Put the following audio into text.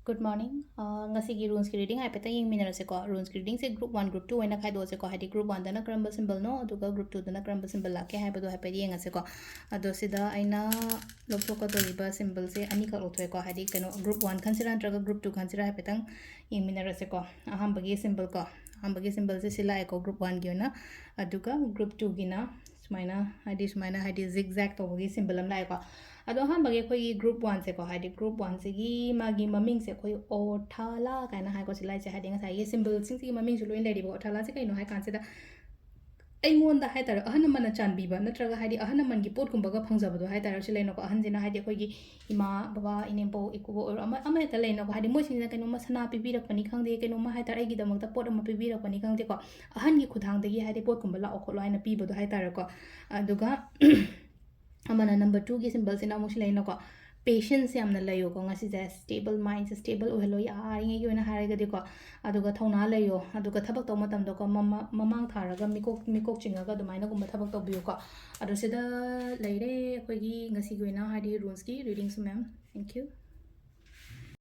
Good morning. Ngasi runes ki reading haipeta ying minara se ko runes ki reading se group 1 group 2 ena khai do se ko hadi group 1 dana karamba symbol no aduga group 2 dana karamba symbol la ke haipa do haipa yeng ase ko ado sida aina lokso ko to riba symbol se ani ka othoy ko hadi kano group 1 consider antraga group 2 consider haipeta ying minara se ko aham bagi symbol ko aham bagi symbol se sila ko group 1 gi na aduga group 2 gi na sumaina hadi zigzag to bagi symbol am lai ko अदो हम बगे कोई group 1 से को Heidi group 1 से गी मागी ममिंग से कोई ओठाला काना हाइ को सिलाई से हाइडी ngसा ये सिंबल सिंग सी ममिंग सुलोइन लेडी बो ओठाला से कइनो हाइ कानसेदा अइमोन दा हाइतार अहन मन चानबी बा नत्रगा हाइडी अहन मन की पोट कुंबगा फंगजाब दो हाइतार से लेनो को अहन जिना हाइडी कोई गी इमा बाबा इनेबो इकुबो और अमा हेता लेनो को हाइडी मोइ सिंग कइनो मसना पिबिरक पनी खंगदे कइनो मा हाइतार आइगी दमक ता पोट अमा पिबिरक पनी खंगदे को अहन गी खुदांग दगी हाइडी पोट कुंबला ओखलो हाइना पिबो दो हाइतार को अदुगा amana number 2 gi symbol sina mo silai no ko patience yamna layo ko ngasi ja stable mind stable ohelo ya ngi gi na haraga de ko aduga thona layo aduga thabak to matam do ko mamang tharaga mikok chingaga dumaina gumba thabak to biyo ko adu sida leire ko gi ngasi gi na hadi rules ki reading su ma'am thank you